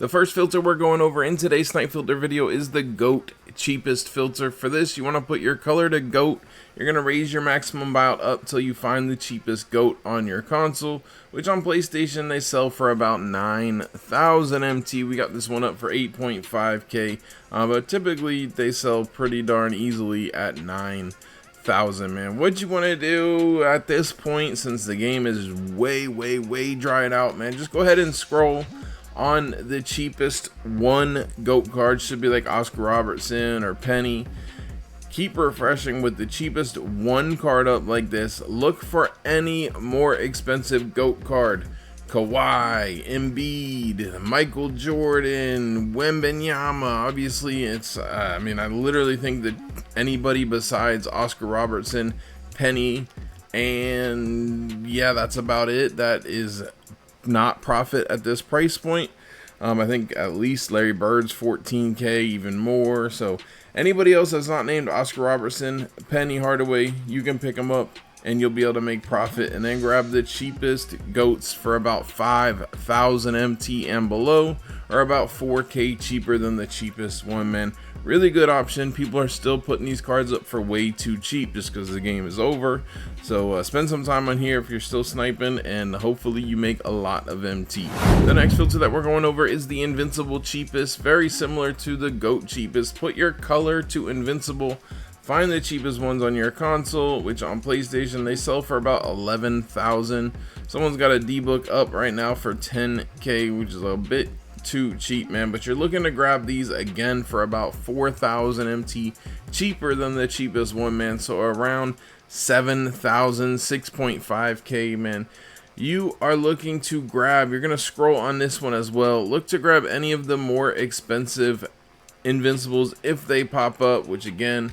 The first filter we're going over in today's Snipe Filter video is the GOAT cheapest filter. For this, you want to put your color to GOAT. You're going to raise your maximum buyout up till you find the cheapest GOAT on your console, which on PlayStation they sell for about 9,000 MT. We got this one up for 8.5k, but typically they sell pretty darn easily at 9,000, man. What you want to do at this point, since the game is way dried out, man, just go ahead and scroll on the cheapest one GOAT card. Should be like Oscar Robertson or Penny. Keep refreshing with the cheapest one card up like this. Look for any more expensive GOAT card. Kawhi, Embiid, Michael Jordan, Wembanyama. Obviously, it's I literally think that anybody besides Oscar Robertson, Penny, and yeah, that's about it. That is not profit at this price point. I think at least Larry Bird's 14k, even more. So anybody else that's not named Oscar Robertson, Penny Hardaway, you can pick them up and you'll be able to make profit. And then grab the cheapest GOATs for about 5,000 MT and below, or about 4k cheaper than the cheapest one, man. Really good option. People are still putting these cards up for way too cheap just because the game is over. So spend some time on here if you're still sniping, and hopefully you make a lot of MT. The next filter that we're going over is the Invincible cheapest. Very similar to the GOAT cheapest. Put your color to Invincible. Find the cheapest ones on your console, which on PlayStation they sell for about 11,000. Someone's got a D-Book up right now for 10k, which is a bit too cheap, man, but you're looking to grab these again for about 4,000 MT, cheaper than the cheapest one, man. So around 7,000, 6.5k, man. You are looking to grab, you're gonna scroll on this one as well. Look to grab any of the more expensive Invincibles if they pop up, which again,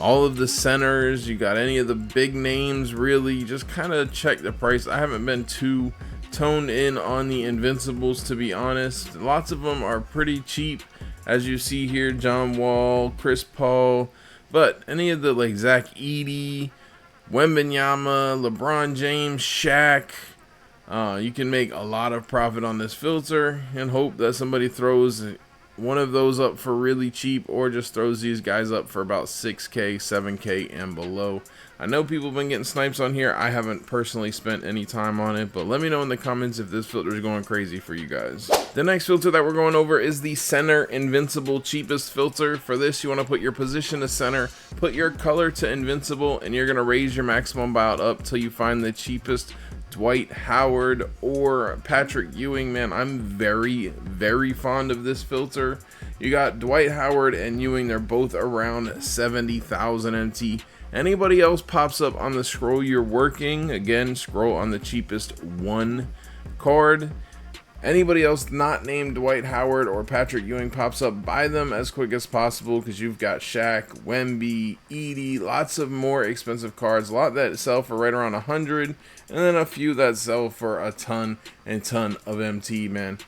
all of the centers, you got any of the big names, really just kind of check the price. I haven't been too toned in on the Invincibles, to be honest. Lots of them are pretty cheap, as you see here. John Wall, Chris Paul, but any of the like Zach Edey, Wembanyama, LeBron James, Shaq, you can make a lot of profit on this filter and hope that somebody throws one of those up for really cheap, or just throws these guys up for about 6k, 7k and below. I know people have been getting snipes on here. I haven't personally spent any time on it, but let me know in the comments if this filter is going crazy for you guys. The next filter that we're going over is the center Invincible cheapest filter. For this, you want to put your position to center, put your color to Invincible, and you're going to raise your maximum buyout up till you find the cheapest Dwight Howard or Patrick Ewing, man. I'm very fond of this filter. You got Dwight Howard and Ewing, they're both around 70,000 MT. Anybody else pops up on the scroll you're working, again, scroll on the cheapest one card. Anybody else not named Dwight Howard or Patrick Ewing pops up, buy them as quick as possible, because you've got Shaq, Wemby, Edey, lots of more expensive cards, a lot that sell for right around 100, and then a few that sell for a ton of MT, man.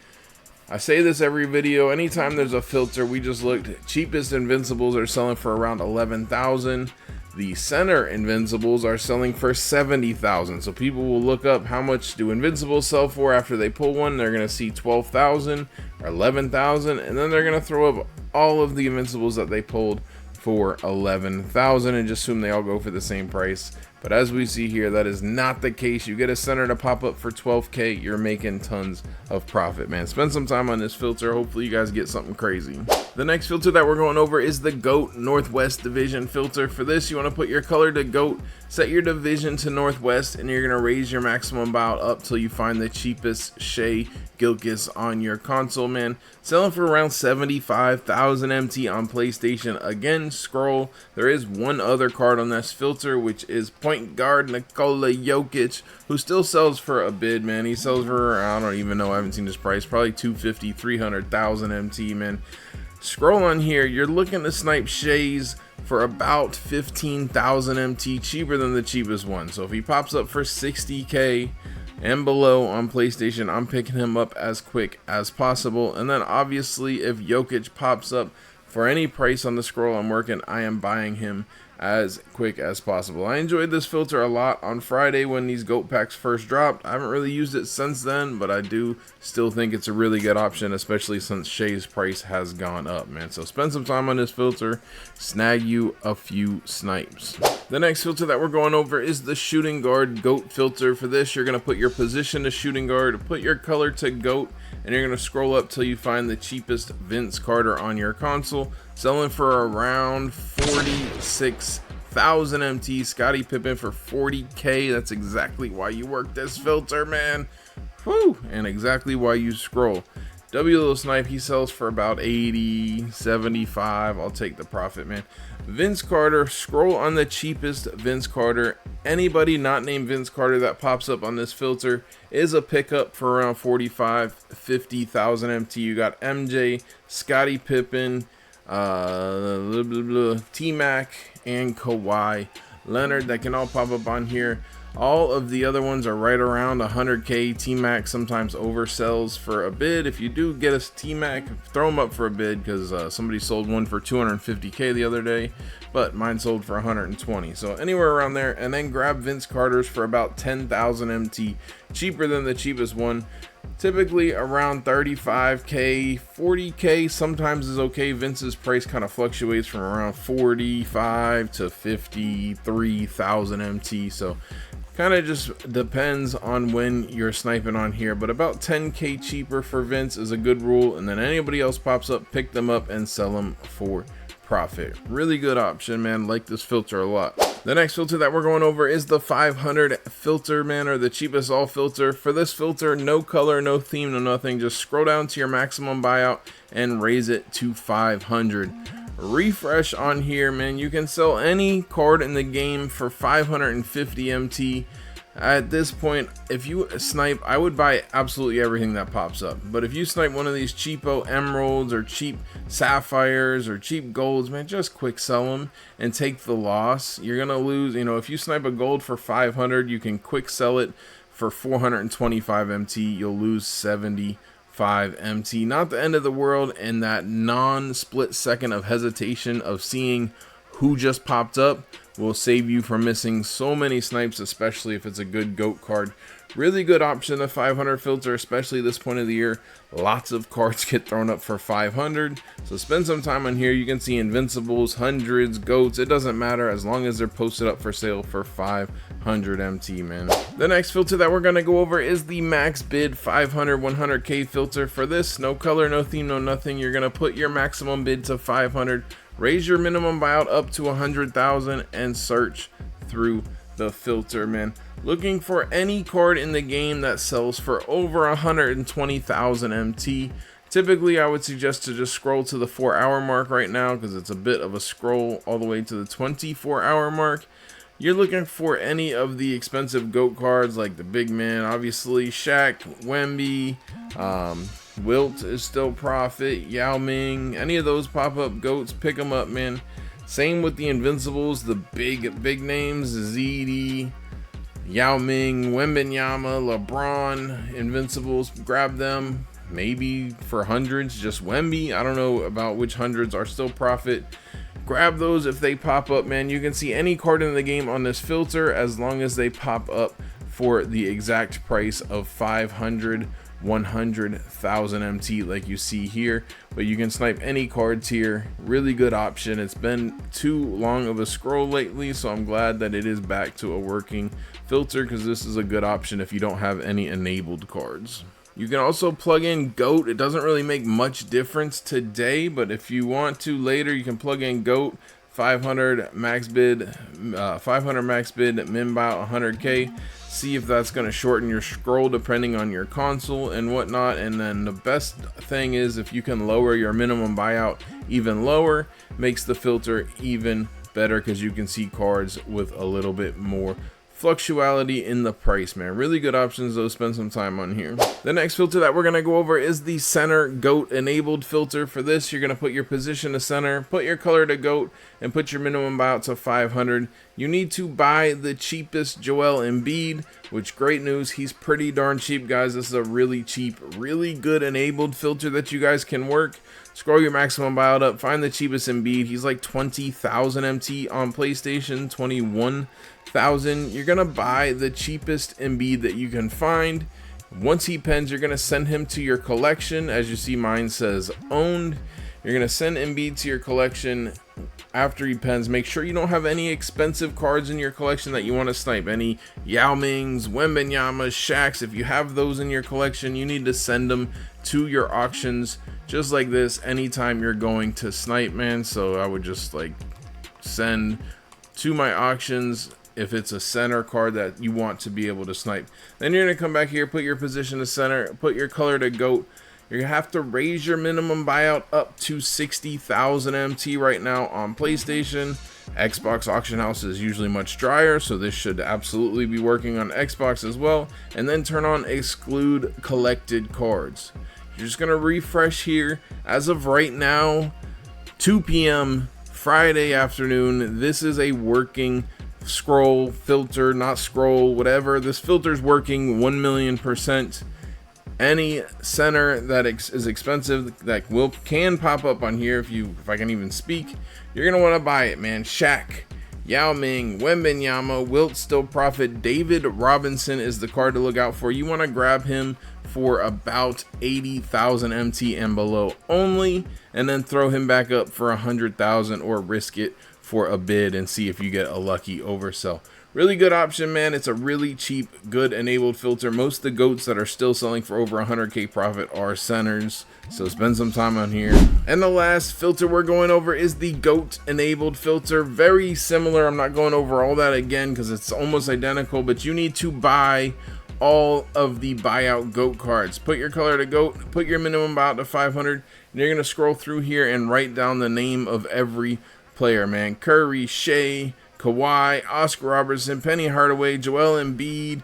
I say this every video, anytime there's a filter, we just looked, cheapest Invincibles are selling for around 11,000. The center Invincibles are selling for 70,000. So people will look up how much do Invincibles sell for after they pull one. They're going to see 12,000 or 11,000, and then they're going to throw up all of the Invincibles that they pulled for 11,000 and just assume they all go for the same price. But as we see here, that is not the case. You get a center to pop up for 12k, you're making tons of profit, man. Spend some time on this filter. Hopefully you guys get something crazy. The next filter that we're going over is the GOAT Northwest Division filter. For this, you want to put your color to GOAT, set your division to Northwest, and you're going to raise your maximum buyout up till you find the cheapest Shea Gilgeous on your console, man. Selling for around 75,000 MT on PlayStation. Again, scroll. There is one other card on this filter, which is point guard Nikola Jokic, who still sells for a bid, man. He sells for, I don't even know, I haven't seen his price, probably 250, 300,000 MT, man. Scroll on here, you're looking to snipe Shays for about 15,000 MT, cheaper than the cheapest one. So if he pops up for 60k and below on PlayStation, I'm picking him up as quick as possible. And then obviously if Jokic pops up for any price on the scroll I'm working, I am buying him as quick as possible. I enjoyed this filter a lot on Friday when these GOAT packs first dropped. I haven't really used it since then, but I do still think it's a really good option, especially since Shay's price has gone up, man. So spend some time on this filter, snag you a few snipes. The next filter that we're going over is the shooting guard GOAT filter. For this, you're going to put your position to shooting guard, put your color to GOAT, and you're going to scroll up till you find the cheapest Vince Carter on your console, selling for around 46,000 MT. Scottie Pippen for 40k. That's exactly why you work this filter, man. Whew, and exactly why you scroll. W Snipe, he sells for about 80, 75. I'll take the profit, man. Vince Carter, scroll on the cheapest Vince Carter. Anybody not named Vince Carter that pops up on this filter is a pickup for around 45, 50,000 MT. You got MJ, Scottie Pippen, T-Mac, and Kawhi Leonard that can all pop up on here. All of the other ones are right around 100k. T-Mac sometimes oversells for a bid. If you do get a T-Mac, throw them up for a bid, because somebody sold one for 250k the other day, but mine sold for 120. So anywhere around there, and then grab Vince Carter's for about 10,000 MT, cheaper than the cheapest one. Typically around 35k, 40k sometimes is okay. Vince's price kind of fluctuates from around 45 to 53,000 MT, so kind of just depends on when you're sniping on here, but about 10k cheaper for Vince is a good rule, and then anybody else pops up, pick them up and sell them for profit. Really good option, man. Like this filter a lot. The next filter that we're going over is the 500 filter, man, or the cheapest all filter. For this filter, no color, no theme, no nothing. Just scroll down to your maximum buyout and raise it to 500. Refresh on here, man. You can sell any card in the game for 550 MT. At this point, if you snipe, I would buy absolutely everything that pops up. But if you snipe one of these cheapo emeralds or cheap sapphires or cheap golds, man, just quick sell them and take the loss. You're gonna lose. You know, if you snipe a gold for 500, you can quick sell it for 425 MT. You'll lose 75 MT. Not the end of the world, and that non-split second of hesitation of seeing who just popped up will save you from missing so many snipes, especially if it's a good GOAT card. Really good option, the 500 filter, especially this point of the year. Lots of cards get thrown up for 500, so spend some time on here. You can see Invincibles, hundreds, GOATs, it doesn't matter as long as they're posted up for sale for 500 MT, man. The next filter that we're going to go over is the max bid 500 100k filter. For this, no color, no theme, no nothing. You're going to put your maximum bid to 500, raise your minimum buyout up to 100,000, and search through the filter, man. Looking for any card in the game that sells for over 120,000 MT. Typically, I would suggest to just scroll to the 4-hour mark right now, because it's a bit of a scroll all the way to the 24-hour mark. You're looking for any of the expensive GOAT cards like the big man, obviously Shaq, Wemby, Wilt is still profit, Yao Ming, any of those pop-up GOATs, pick them up, man. Same with the Invincibles, the big names, ZD, Yao Ming, Wembanyama, LeBron, Invincibles, grab them. Maybe for hundreds, just Wemby. I don't know about which hundreds are still profit. Grab those if they pop up, man. You can see any card in the game on this filter as long as they pop up for the exact price of 500, 100,000 MT like you see here. But you can snipe any cards here. Really good option. It's been too long of a scroll lately, so I'm glad that it is back to a working filter, because this is a good option if you don't have any enabled cards. You can also plug in GOAT. It doesn't really make much difference today, but if you want to later, you can plug in GOAT 500 max bid, min buyout 100k. See if that's going to shorten your scroll depending on your console and whatnot. And then the best thing is if you can lower your minimum buyout even lower, makes the filter even better, because you can see cards with a little bit more fluctuating in the price, man. Really good options though, spend some time on here. The next filter that we're gonna go over is the center goat enabled filter. For this, you're gonna put your position to center, put your color to goat, and put your minimum buyout to 500. You need to buy the cheapest Joel Embiid, which, great news, he's pretty darn cheap, guys. This is a really cheap, really good enabled filter that you guys can work. Scroll your maximum buyout up, find the cheapest Embiid. He's like 20,000 MT on PlayStation, 21,000. You're gonna buy the cheapest Embiid that you can find. Once he pens, you're gonna send him to your collection. As you see, mine says owned. You're gonna send Embiid to your collection after he pens. Make sure you don't have any expensive cards in your collection that you want to snipe. Any Yao Mings, Wembanyamas, Shaqs. If you have those in your collection, you need to send them to your auctions just like this anytime you're going to snipe, man. So I would just like send to my auctions if it's a center card that you want to be able to snipe. Then you're gonna come back here, put your position to center, put your color to goat. You're gonna have to raise your minimum buyout up to 60,000 MT right now on PlayStation. Xbox auction house is usually much drier, so this should absolutely be working on Xbox as well. And then turn on exclude collected cards. You're just gonna refresh here. As of right now, 2 p.m. Friday afternoon, this is a working scroll filter, not scroll, whatever. This filter is working 1,000,000%. Any center that is expensive that can pop up on here, if I can even speak, you're gonna want to buy it, man. Shaq, Yao Ming, Wembenyama, Wilt Still Profit, David Robinson is the card to look out for. You want to grab him for about 80,000 MT and below only, and then throw him back up for 100,000 or risk it for a bid and see if you get a lucky oversell. Really good option, man. It's a really cheap, good enabled filter. Most of the goats that are still selling for over 100k profit are centers, so spend some time on here. And the last filter we're going over is the goat enabled filter. Very similar. I'm not going over all that again because it's almost identical, but you need to buy all of the buyout goat cards. Put your color to goat, put your minimum buyout to 500, and you're gonna scroll through here and write down the name of every player, man. Curry, Shea, Kawhi, Oscar Robertson, Penny Hardaway, Joel Embiid,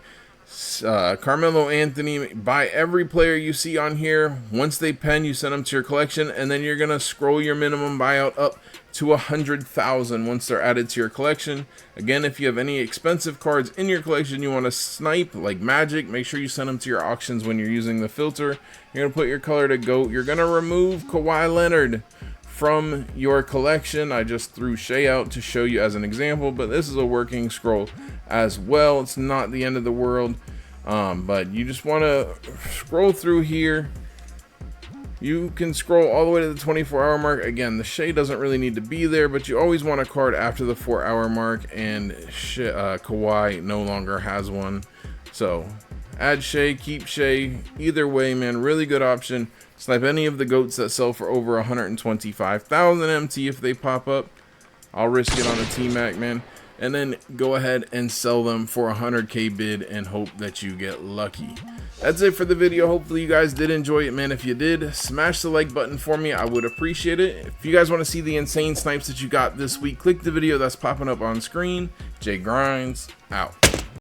Carmelo Anthony. Buy every player you see on here. Once they pen, you send them to your collection, and then you're gonna scroll your minimum buyout up to 100,000 once they're added to your collection. Again, if you have any expensive cards in your collection you want to snipe, like Magic, make sure you send them to your auctions when you're using the filter. You're gonna put your color to goat. You're gonna remove Kawhi Leonard from your collection. I just threw Shea out to show you as an example, but this is a working scroll as well. It's not the end of the world, but you just want to scroll through here. You can scroll all the way to the 24-hour mark. Again, the Shea doesn't really need to be there, but you always want a card after the 4-hour mark, and Kawhi no longer has one. So add Shea, keep Shea. Either way, man, really good option. Snipe any of the goats that sell for over 125,000 MT if they pop up. I'll risk it on a T-Mac, man. And then go ahead and sell them for a 100k bid and hope that you get lucky. That's it for the video. Hopefully you guys did enjoy it, man. If you did, smash the like button for me. I would appreciate it. If you guys want to see the insane snipes that you got this week, click the video that's popping up on screen. Jay Grinds, out.